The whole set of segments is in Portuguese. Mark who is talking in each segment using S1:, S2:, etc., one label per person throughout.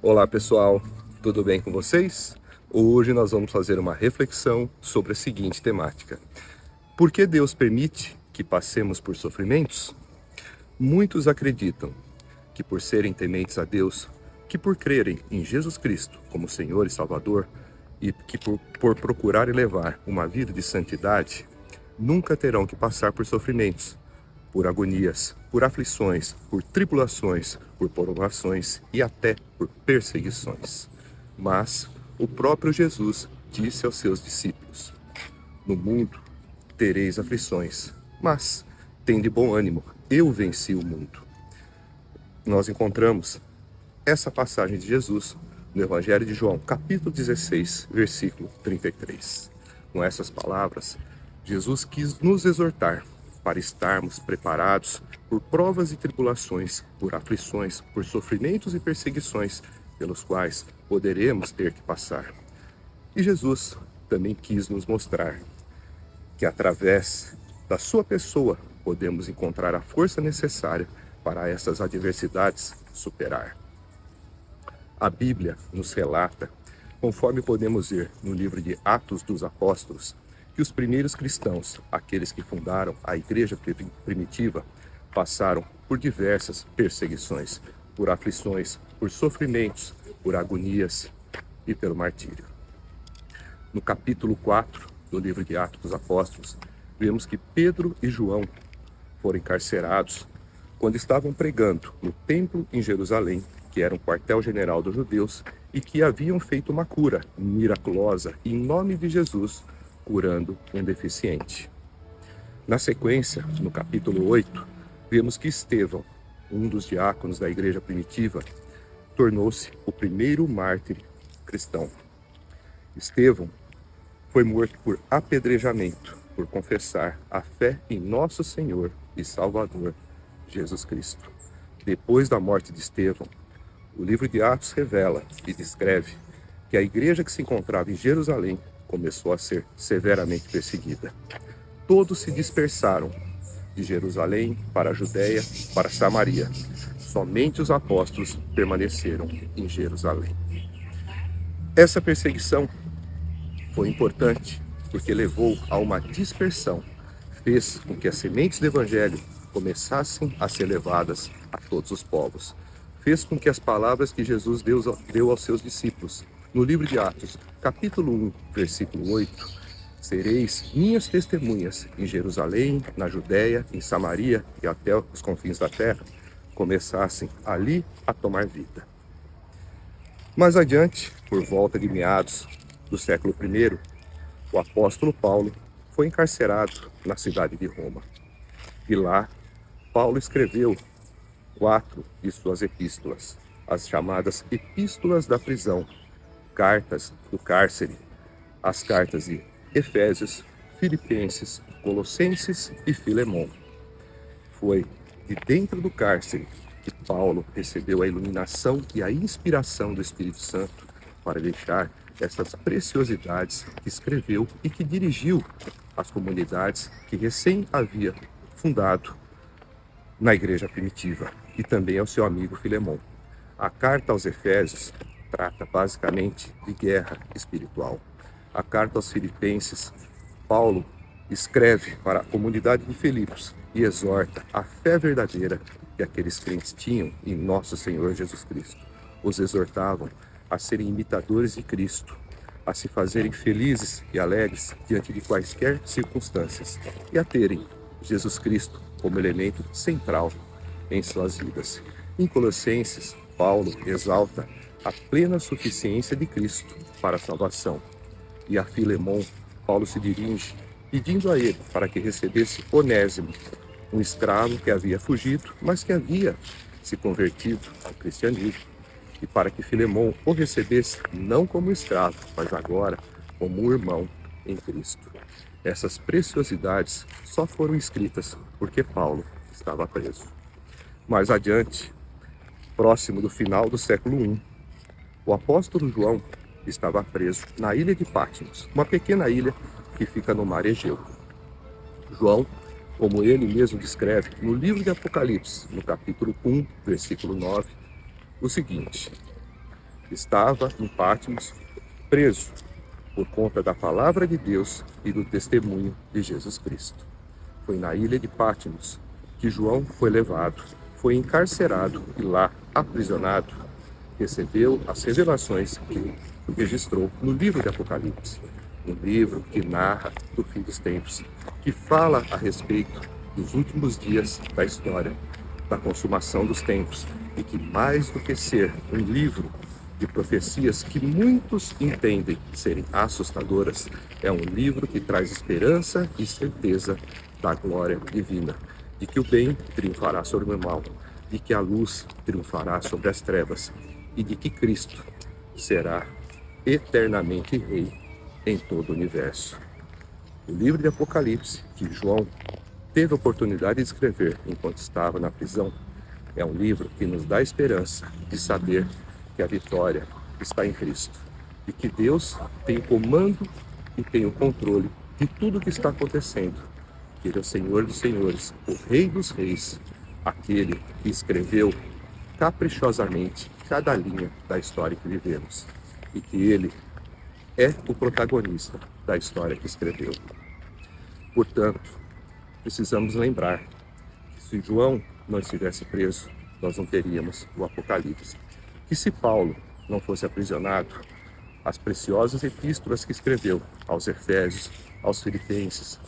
S1: Olá pessoal, tudo bem com vocês? Hoje nós vamos fazer uma reflexão sobre a seguinte temática: por que Deus permite que passemos por sofrimentos? Muitos acreditam que por serem tementes a Deus, que por crerem em Jesus Cristo como Senhor e Salvador, e que por procurarem levar uma vida de santidade, nunca terão que passar por sofrimentos, por agonias, por aflições, por tribulações, por provações e até por perseguições. Mas o próprio Jesus disse aos seus discípulos: no mundo tereis aflições, mas tende bom ânimo, eu venci o mundo. Nós encontramos essa passagem de Jesus no Evangelho de João, capítulo 16, versículo 33. Com essas palavras, Jesus quis nos exortar para estarmos preparados por provas e tribulações, por aflições, por sofrimentos e perseguições pelos quais poderemos ter que passar. E Jesus também quis nos mostrar que através da sua pessoa podemos encontrar a força necessária para essas adversidades superar. A Bíblia nos relata, conforme podemos ver no livro de Atos dos Apóstolos, que os primeiros cristãos, aqueles que fundaram a igreja primitiva, passaram por diversas perseguições, por aflições, por sofrimentos, por agonias e pelo martírio. No capítulo 4 do livro de Atos dos Apóstolos, vemos que Pedro e João foram encarcerados quando estavam pregando no templo em Jerusalém, que era um quartel-general dos judeus, e que haviam feito uma cura miraculosa em nome de Jesus, curando um deficiente. Na sequência, no capítulo 8, vemos que Estevão, um dos diáconos da igreja primitiva, tornou-se o primeiro mártir cristão. Estevão foi morto por apedrejamento, por confessar a fé em nosso Senhor e Salvador, Jesus Cristo. Depois da morte de Estevão, o livro de Atos revela e descreve que a igreja que se encontrava em Jerusalém começou a ser severamente perseguida. Todos se dispersaram de Jerusalém para a Judéia, para Samaria. Somente os apóstolos permaneceram em Jerusalém. Essa perseguição foi importante porque levou a uma dispersão, fez com que as sementes do Evangelho começassem a ser levadas a todos os povos, fez com que as palavras que Jesus deu aos seus discípulos, no livro de Atos, capítulo 1, versículo 8, sereis minhas testemunhas em Jerusalém, na Judéia, em Samaria e até os confins da terra, começassem ali a tomar vida. Mais adiante, por volta de meados do século I, o apóstolo Paulo foi encarcerado na cidade de Roma. E lá, Paulo escreveu 4 de suas epístolas, as chamadas Epístolas da Prisão, cartas do cárcere, as cartas de Efésios, Filipenses, Colossenses e Filemão. Foi de dentro do cárcere que Paulo recebeu a iluminação e a inspiração do Espírito Santo para deixar essas preciosidades que escreveu e que dirigiu às comunidades que recém havia fundado na igreja primitiva, e também ao seu amigo Filemão. A carta aos Efésios trata basicamente de guerra espiritual. A carta aos Filipenses, Paulo escreve para a comunidade de Filipos e exorta a fé verdadeira que aqueles crentes tinham em nosso Senhor Jesus Cristo. Os exortavam a serem imitadores de Cristo, a se fazerem felizes e alegres diante de quaisquer circunstâncias e a terem Jesus Cristo como elemento central em suas vidas. Em Colossenses, Paulo exalta a plena suficiência de Cristo para a salvação. E a Filemão, Paulo se dirige pedindo a ele para que recebesse Onésimo, um escravo que havia fugido, mas que havia se convertido ao cristianismo, e para que Filemão o recebesse não como escravo, mas agora como um irmão em Cristo. Essas preciosidades só foram escritas porque Paulo estava preso. Mais adiante, próximo do final do século I, o apóstolo João estava preso na ilha de Patmos, uma pequena ilha que fica no mar Egeu. João, como ele mesmo descreve no livro de Apocalipse, no capítulo 1, versículo 9, o seguinte: Estava em Patmos, preso por conta da palavra de Deus e do testemunho de Jesus Cristo. Foi na ilha de Patmos que João foi levado, foi encarcerado e lá, aprisionado, recebeu as revelações que registrou no livro de Apocalipse, um livro que narra do fim dos tempos, que fala a respeito dos últimos dias da história, da consumação dos tempos, e que mais do que ser um livro de profecias que muitos entendem serem assustadoras, é um livro que traz esperança e certeza da glória divina, de que o bem triunfará sobre o mal, de que a luz triunfará sobre as trevas e de que Cristo será eternamente Rei em todo o universo. O livro de Apocalipse, que João teve a oportunidade de escrever enquanto estava na prisão, é um livro que nos dá esperança de saber que a vitória está em Cristo e que Deus tem o comando e tem o controle de tudo o que está acontecendo. Que Ele é o Senhor dos Senhores, o Rei dos Reis, aquele que escreveu caprichosamente cada linha da história que vivemos e que Ele é o protagonista da história que escreveu. Portanto, precisamos lembrar que se João não estivesse preso, nós não teríamos o Apocalipse. Que se Paulo não fosse aprisionado, as preciosas epístolas que escreveu aos Efésios, aos Filipenses,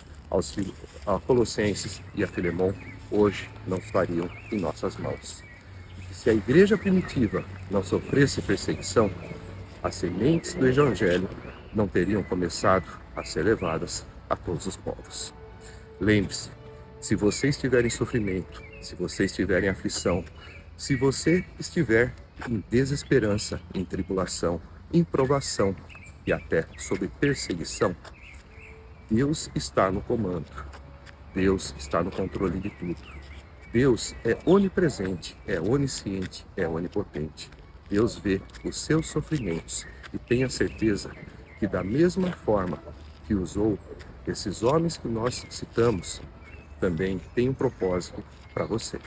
S1: a Colossenses e a Filemon, hoje não estariam em nossas mãos. E se a igreja primitiva não sofresse perseguição, as sementes do Evangelho não teriam começado a ser levadas a todos os povos. Lembre-se, se você estiver em sofrimento, se você estiver em aflição, se você estiver em desesperança, em tribulação, em provação e até sob perseguição, Deus está no comando. Deus está no controle de tudo. Deus é onipresente, é onisciente, é onipotente. Deus vê os seus sofrimentos e tenha certeza que da mesma forma que usou esses homens que nós citamos, também tem um propósito para você.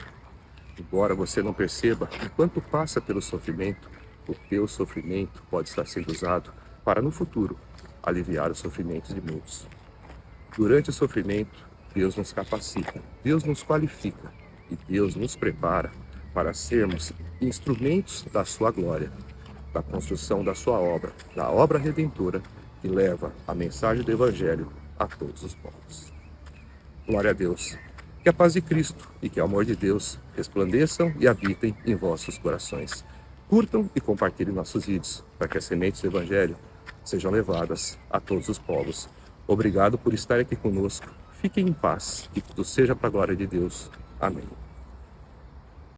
S1: Embora você não perceba, enquanto passa pelo sofrimento, o teu sofrimento pode estar sendo usado para, no futuro, aliviar os sofrimentos de muitos. Durante o sofrimento, Deus nos capacita, Deus nos qualifica e Deus nos prepara para sermos instrumentos da sua glória, da construção da sua obra, da obra redentora que leva a mensagem do Evangelho a todos os povos. Glória a Deus. Que a paz de Cristo e que o amor de Deus resplandeçam e habitem em vossos corações. Curtam e compartilhem nossos vídeos para que as sementes do Evangelho sejam levadas a todos os povos. Obrigado por estar aqui conosco. Fiquem em paz e que tudo seja para a glória de Deus. Amém.